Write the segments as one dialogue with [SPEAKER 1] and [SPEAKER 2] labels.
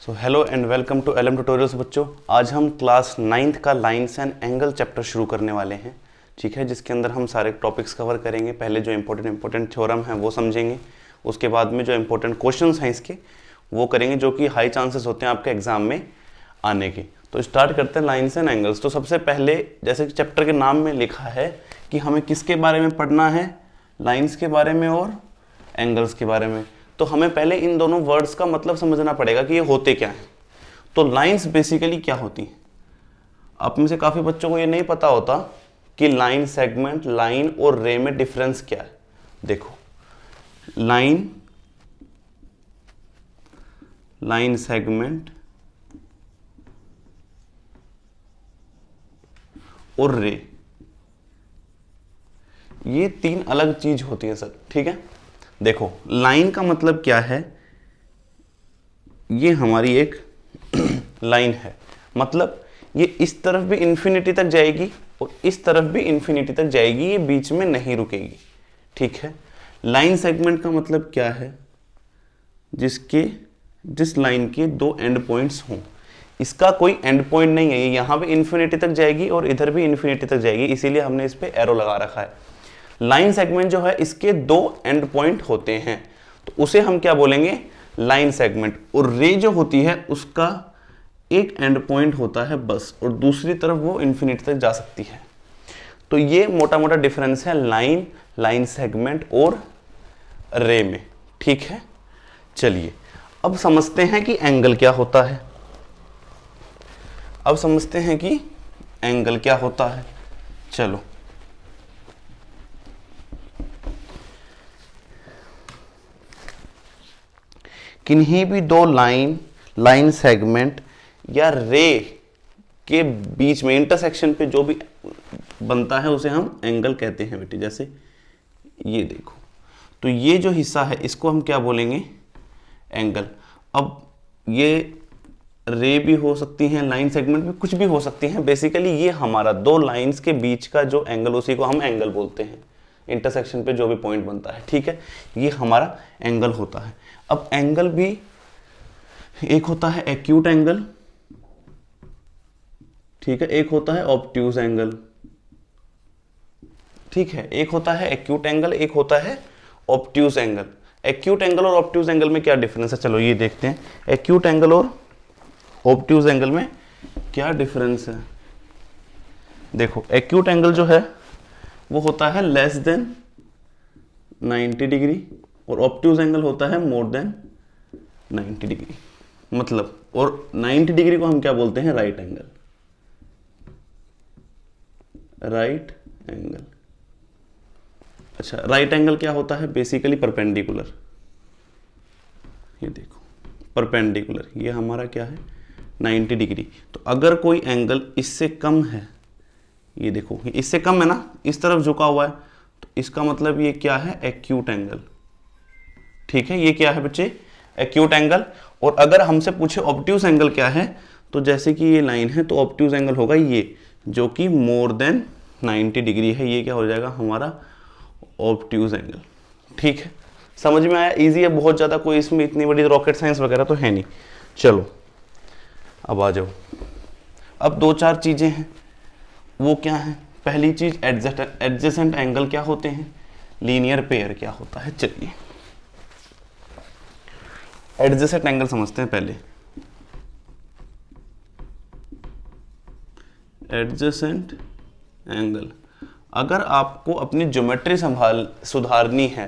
[SPEAKER 1] So hello and welcome to LM tutorials बच्चों। आज हम क्लास 9th का लाइन्स एंड एंगल चैप्टर शुरू करने वाले हैं, ठीक है, जिसके अंदर हम सारे टॉपिक्स कवर करेंगे। पहले जो इंपॉर्टेंट थ्योरम है वो समझेंगे, उसके बाद में जो इंपॉर्टेंट क्वेश्चंस हैं इसके वो करेंगे, जो कि हाई चांसेस होते हैं आपके एग्जाम में आने के। तो स्टार्ट करते हैं लाइन्स एंड एंगल्स। तो सबसे पहले, जैसे कि चैप्टर के नाम में लिखा है कि हमें किसके बारे में पढ़ना है, लाइन्स के बारे में और एंगल्स के बारे में। तो हमें पहले इन दोनों वर्ड्स का मतलब समझना पड़ेगा कि ये होते क्या हैं। तो लाइंस बेसिकली क्या होती हैं। आप में से काफ़ी बच्चों को ये नहीं पता होता कि लाइन, सेगमेंट, लाइन और रे में डिफरेंस क्या है। देखो, लाइन, सेगमेंट और रे, ये तीन अलग चीज होती है सर, ठीक है। देखो, लाइन का मतलब क्या है, ये हमारी एक लाइन है, मतलब ये इस तरफ भी इंफिनिटी तक जाएगी और इस तरफ भी इंफिनिटी तक जाएगी, ये बीच में नहीं रुकेगी, ठीक है। लाइन सेगमेंट का मतलब क्या है, जिस लाइन के दो एंड पॉइंट्स हों। इसका कोई एंड पॉइंट नहीं है, ये यहाँ भी इंफिनिटी तक जाएगी और इधर भी इंफिनिटी तक जाएगी, इसीलिए हमने इस पे एरो लगा रखा है। लाइन सेगमेंट जो है, इसके दो एंड पॉइंट होते हैं, तो उसे हम क्या बोलेंगे, लाइन सेगमेंट। और रे जो होती है उसका एक एंड पॉइंट होता है बस, और दूसरी तरफ वो इंफिनिटी तक जा सकती है। तो ये मोटा मोटा डिफरेंस है लाइन सेगमेंट और रे में, ठीक है। चलिए अब समझते हैं कि एंगल क्या होता है। चलो, किन्हीं भी दो लाइन सेगमेंट या रे के बीच में इंटरसेक्शन पे जो भी बनता है उसे हम एंगल कहते हैं बेटे। जैसे ये देखो, तो ये जो हिस्सा है इसको हम क्या बोलेंगे, एंगल। अब ये रे भी हो सकती हैं, लाइन सेगमेंट भी, कुछ भी हो सकती हैं। बेसिकली ये हमारा दो लाइंस के बीच का जो एंगल, उसी को हम एंगल बोलते हैं। इंटरसेक्शन पे जो भी पॉइंट बनता है, ठीक है, ये हमारा एंगल होता है। अब एंगल भी एक होता है एक्यूट एंगल, ठीक है, एक होता है ऑब्ट्यूज एंगल, ठीक है। एक होता है एक्यूट एंगल, एक होता है ऑब्ट्यूज एंगल। एक्यूट एंगल और ऑब्ट्यूज एंगल में क्या डिफरेंस है, चलो ये देखते हैं। एक्यूट एंगल और ऑब्ट्यूज एंगल में क्या डिफरेंस है। देखो, एक्यूट एंगल जो है वो होता है लेस देन 90 डिग्री और ऑब्ट्यूज एंगल होता है मोर देन 90 डिग्री। मतलब, और 90 डिग्री को हम क्या बोलते हैं, राइट एंगल। अच्छा, राइट एंगल क्या होता है, बेसिकली परपेंडिकुलर। ये देखो, परपेंडिकुलर, ये हमारा क्या है, 90 डिग्री। तो अगर कोई एंगल इससे कम है, ये देखो इससे कम है ना, इस तरफ झुका हुआ है, तो इसका मतलब ये क्या है, एक्यूट एंगल, ठीक है। ये क्या है बच्चे, एक्यूट एंगल। और अगर हमसे पूछे ऑब्ट्यूज एंगल क्या है, तो जैसे कि ये लाइन है, तो ऑब्ट्यूज एंगल होगा ये, जो कि मोर देन 90 डिग्री है, ये क्या हो जाएगा हमारा ऑब्ट्यूज एंगल, ठीक है। समझ में आया, इजी है बहुत ज़्यादा, कोई इसमें इतनी बड़ी रॉकेट साइंस वगैरह तो है नहीं। चलो अब आ जाओ। अब दो चार चीज़ें हैं, वो क्या है। पहली चीज, एडजेसेंट एंगल क्या होते हैं, लीनियर पेयर क्या होता है। चलिए एडजेसेंट एंगल समझते हैं पहले। एडजेसेंट एंगल, अगर आपको अपनी ज्योमेट्री सुधारनी है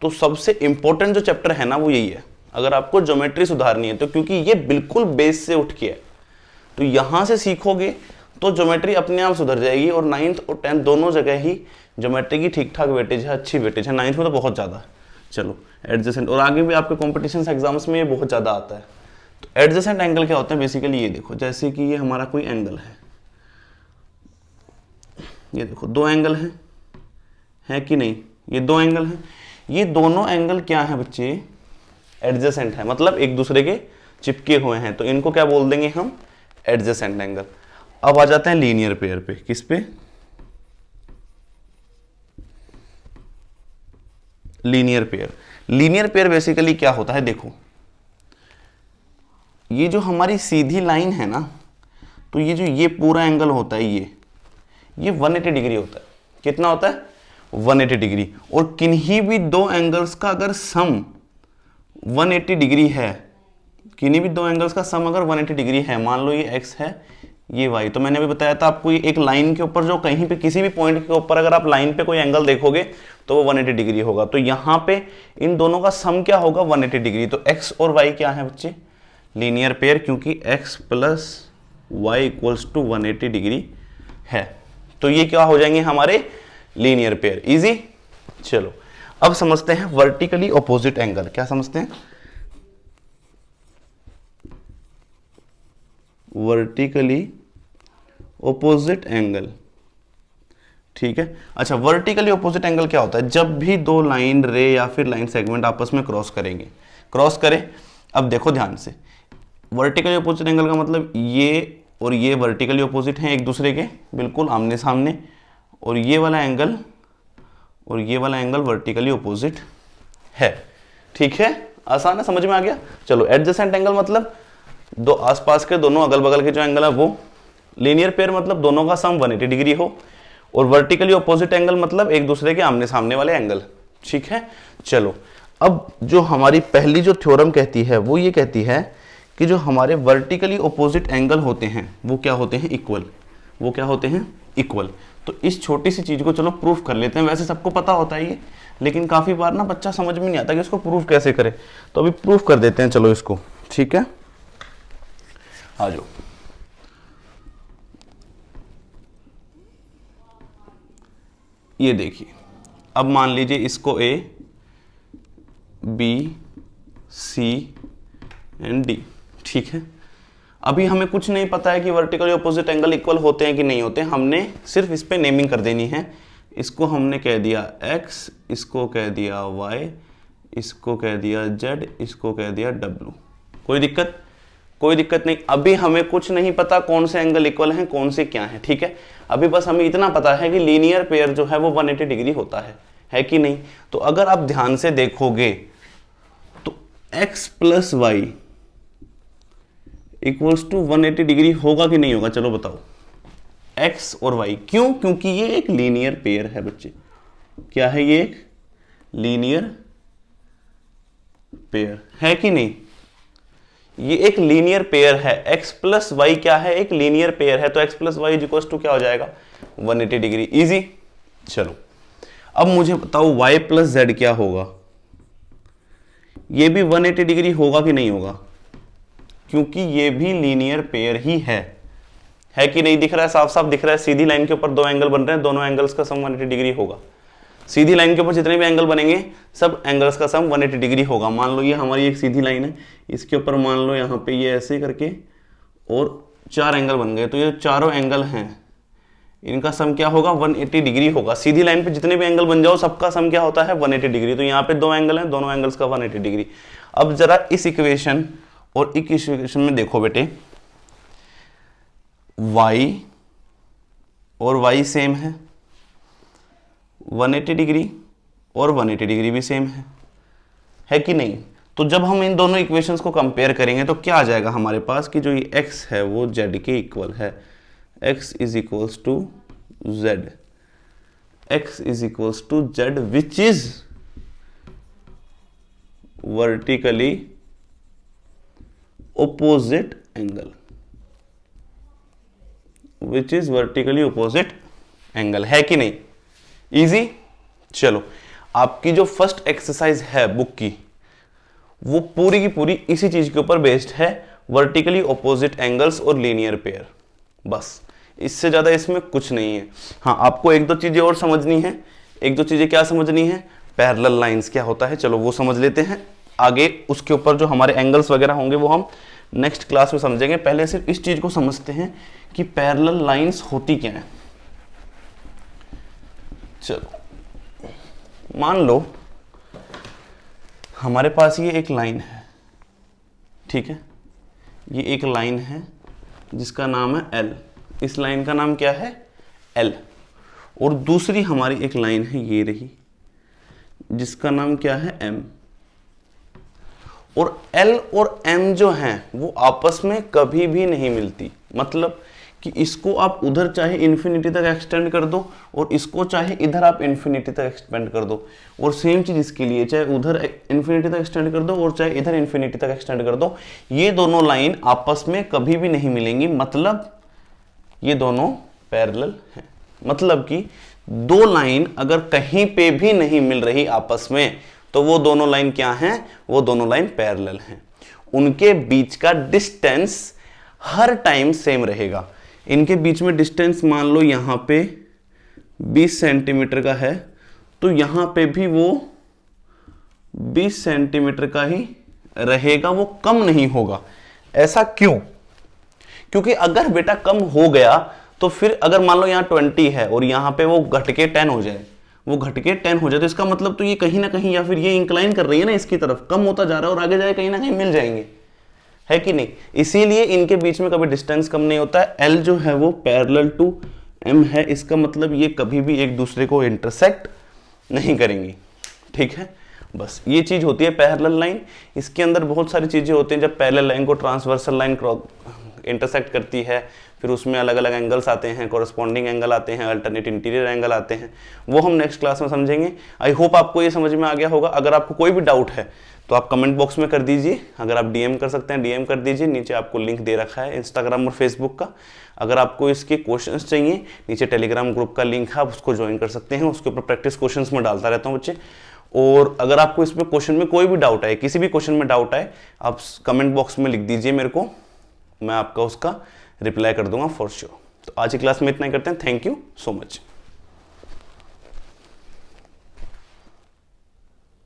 [SPEAKER 1] तो सबसे इंपॉर्टेंट जो चैप्टर है ना वो यही है। अगर आपको ज्योमेट्री सुधारनी है तो, क्योंकि ये बिल्कुल बेस से उठ के है, तो यहां से सीखोगे तो ज्योमेट्री अपने आप सुधर जाएगी। और 9th और 10th दोनों जगह ही ज्योमेट्री की ठीक ठाक वेटेज है, अच्छी वेटेज है। 9th में तो बहुत ज़्यादा है। चलो एडजेसेंट, और आगे भी आपके कॉम्पिटिशन एग्जाम्स में ये बहुत ज़्यादा आता है। तो एडजेसेंट एंगल क्या होता है, बेसिकली ये देखो, जैसे कि ये हमारा कोई एंगल है, ये देखो दो एंगल है कि नहीं, ये दो एंगल हैं। ये दोनों एंगल क्या है बच्चे, एडजेसेंट है, मतलब एक दूसरे के चिपके हुए हैं, तो इनको क्या बोल देंगे हम, एडजेसेंट एंगल। अब आ जाते हैं लीनियर पेयर पे। किस पे, linear pair. Linear pair basically क्या होता है, देखो ये जो हमारी सीधी लाइन है ना, तो ये जो ये पूरा एंगल होता है ये 180 डिग्री होता है। कितना होता है? 180 डिग्री। और किन्हीं भी दो एंगल्स का अगर सम 180 डिग्री है, किन्हीं भी दो एंगल्स का सम अगर 180 डिग्री है, मान लो ये x है ये y, तो मैंने अभी बताया था आपको, ये एक लाइन के ऊपर जो कहीं पे किसी भी पॉइंट के ऊपर अगर आप लाइन पे कोई एंगल देखोगे तो वो 180 डिग्री होगा। तो यहाँ पे इन दोनों का सम क्या होगा? 180 डिग्री। तो x और y क्या है बच्चे? लीनियर पेयर, क्योंकि x plus y equals to 180 degree है। तो ये क्या हो जाएंगे? हमारे लीनियर पेयर। इजी। चलो अब समझते हैं वर्टिकली ऑपोजिट एंगल। क्या समझते हैं? Vertically opposite angle. ठीक है। अच्छा, वर्टिकली ऑपोजिट एंगल क्या होता है? जब भी दो लाइन रे या फिर लाइन सेगमेंट आपस में क्रॉस करेंगे, क्रॉस करें। अब देखो ध्यान से, वर्टिकली ऑपोजिट एंगल का मतलब ये और ये वर्टिकली ऑपोजिट हैं एक दूसरे के, बिल्कुल आमने सामने, और ये वाला एंगल और ये वाला एंगल वर्टिकली ऑपोजिट है। ठीक है, आसान है, समझ में आ गया? चलो, एडजेसेंट एंगल मतलब दो आसपास के, दोनों अगल बगल के जो एंगल है वो। लीनियर पेयर मतलब दोनों का सम 180 डिग्री हो। और वर्टिकली ऑपोजिट एंगल मतलब एक दूसरे के आमने सामने वाले एंगल। ठीक है। चलो, अब जो हमारी पहली जो थ्योरम कहती है वो ये कहती है कि जो हमारे वर्टिकली ऑपोजिट एंगल होते हैं वो क्या होते हैं? इक्वल। वो क्या होते हैं? इक्वल। तो इस छोटी सी चीज को चलो प्रूफ कर लेते हैं। वैसे सबको पता होता है ये, लेकिन काफी बार ना बच्चा समझ में नहीं आता कि इसको प्रूफ कैसे करे, तो अभी प्रूफ कर देते हैं चलो इसको। ठीक है, आ जाओ। ये देखिए, अब मान लीजिए इसको A, B, C and D। ठीक है। अभी हमें कुछ नहीं पता है कि वर्टिकली ऑपोजिट एंगल इक्वल होते हैं कि नहीं होते। हमने सिर्फ इस पे नेमिंग कर देनी है। इसको हमने कह दिया x, इसको कह दिया y, इसको कह दिया z, इसको कह दिया w। कोई दिक्कत? कोई दिक्कत नहीं। अभी हमें कुछ नहीं पता कौन से एंगल इक्वल हैं, कौन से क्या है। ठीक है, अभी बस हमें इतना पता है कि लीनियर पेयर जो है वो 180 डिग्री होता है कि नहीं? तो अगर आप ध्यान से देखोगे तो x plus y equals to 180 degree होगा कि नहीं होगा? चलो बताओ। x और y, क्यों? क्योंकि ये एक लीनियर पेयर है बच्चे। क्या है ये? एक लीनियर पेयर है कि नहीं? ये एक लीनियर पेयर है। x प्लस वाई क्या है? एक लीनियर पेयर है। तो x plus y equals to क्या हो जाएगा? 180 डिग्री। इजी। चलो, अब मुझे बताओ y प्लस जेड क्या होगा? ये भी 180 डिग्री होगा कि नहीं होगा? क्योंकि ये भी लीनियर पेयर ही है कि नहीं? दिख रहा है, साफ साफ दिख रहा है। सीधी लाइन के ऊपर दो एंगल बन रहे हैं, दोनों एंगल्स का सम 180 डिग्री होगा। सीधी लाइन के ऊपर जितने भी एंगल बनेंगे सब एंगल्स का सम 180 डिग्री होगा। मान लो ये हमारी एक सीधी लाइन है, इसके ऊपर मान लो यहाँ पे ये ऐसे करके और चार एंगल बन गए, तो ये चारों एंगल हैं, इनका सम क्या होगा? 180 डिग्री होगा। सीधी लाइन पे जितने भी एंगल बन जाओ सबका सम क्या होता है? 180 डिग्री। तो यहाँ पे दो एंगल हैं, दोनों एंगल्स का 180 डिग्री। अब जरा इस इक्वेशन और इस इक्वेशन में देखो बेटे, y और y सेम है, 180 डिग्री और 180 डिग्री भी सेम है कि नहीं? तो जब हम इन दोनों इक्वेशंस को कंपेयर करेंगे तो क्या आ जाएगा हमारे पास कि जो ये x है वो z के इक्वल है। x is equals to z, x is equals to z which is vertically opposite angle, which is vertically opposite angle. है कि नहीं? इजी। चलो, आपकी जो फर्स्ट एक्सरसाइज है बुक की वो पूरी की पूरी इसी चीज के ऊपर बेस्ड है, वर्टिकली ऑपोजिट एंगल्स और लीनियर पेयर। बस इससे ज्यादा इसमें कुछ नहीं है। हाँ, आपको एक दो चीजें और समझनी है। एक दो चीजें क्या समझनी है? पैरेलल लाइंस क्या होता है, चलो वो समझ लेते हैं। आगे उसके ऊपर जो हमारे एंगल्स वगैरह होंगे वो हम नेक्स्ट क्लास में समझेंगे। पहले सिर्फ इस चीज को समझते हैं कि पैरेलल लाइंस होती क्या है। चलो, मान लो हमारे पास ये एक लाइन है, ठीक है, ये एक लाइन है जिसका नाम है L। इस लाइन का नाम क्या है? L। और दूसरी हमारी एक लाइन है ये रही, जिसका नाम क्या है? M। और L और M जो हैं वो आपस में कभी भी नहीं मिलती। मतलब कि इसको आप उधर चाहे इन्फिनिटी तक एक्सटेंड कर दो और इसको चाहे इधर आप इन्फिनिटी तक एक्सपेंड कर दो, और सेम चीज इसके लिए, चाहे उधर इन्फिनिटी तक एक्सटेंड कर दो और चाहे इधर इन्फिनिटी तक एक्सटेंड कर दो, ये दोनों लाइन आपस में कभी भी नहीं मिलेंगी। मतलब ये दोनों पैरेलल हैं। मतलब कि दो लाइन अगर कहीं पे भी नहीं मिल रही आपस में तो वो दोनों लाइन क्या हैं? वो दोनों लाइन पैरेलल हैं। उनके बीच का डिस्टेंस हर टाइम सेम रहेगा। इनके बीच में डिस्टेंस मान लो यहां पे 20 सेंटीमीटर का है, तो यहां पे भी वो 20 सेंटीमीटर का ही रहेगा, वो कम नहीं होगा। ऐसा क्यों? क्योंकि अगर बेटा कम हो गया तो फिर अगर मान लो यहां 20 है और यहां पे वो घट के 10 हो जाए, तो इसका मतलब तो ये कहीं ना कहीं, या फिर ये इंक्लाइन कर रही है ना इसकी तरफ, कम होता जा रहा है और आगे जाए कहीं ना कहीं मिल जाएंगे, है कि नहीं? इसीलिए इनके बीच में कभी डिस्टेंस कम नहीं होता है। L जो है वो पैरेलल टू M है, इसका मतलब ये कभी भी एक दूसरे को इंटरसेक्ट नहीं करेंगी। ठीक है, बस ये चीज होती है पैरेलल लाइन। इसके अंदर बहुत सारी चीजें होती हैं। जब पैरेलल लाइन को ट्रांसवर्सल लाइन इंटरसेक्ट करती है, फिर उसमें अलग अलग एंगल्स आते हैं, कॉरस्पॉन्डिंग एंगल आते हैं, अल्टरनेट इंटीरियर एंगल आते हैं, वो हम नेक्स्ट क्लास में समझेंगे। आई होप आपको ये समझ में आ गया होगा। अगर आपको कोई भी डाउट है तो आप कमेंट बॉक्स में कर दीजिए। अगर आप डीएम कर सकते हैं डीएम कर दीजिए, नीचे आपको लिंक दे रखा है इंस्टाग्राम और फेसबुक का। अगर आपको इसके क्वेश्चंस चाहिए, नीचे टेलीग्राम ग्रुप का लिंक है, आप उसको ज्वाइन कर सकते हैं। उसके ऊपर प्रैक्टिस क्वेश्चंस में डालता रहता हूँ बच्चे। और अगर आपको इसमें क्वेश्चन में कोई भी डाउट आए, किसी भी क्वेश्चन में डाउट आए, आप कमेंट बॉक्स में लिख दीजिए मेरे को, मैं आपका उसका रिप्लाई कर दूंगा फॉर श्योर। तो आज की क्लास में इतना ही करते हैं। Thank you so much.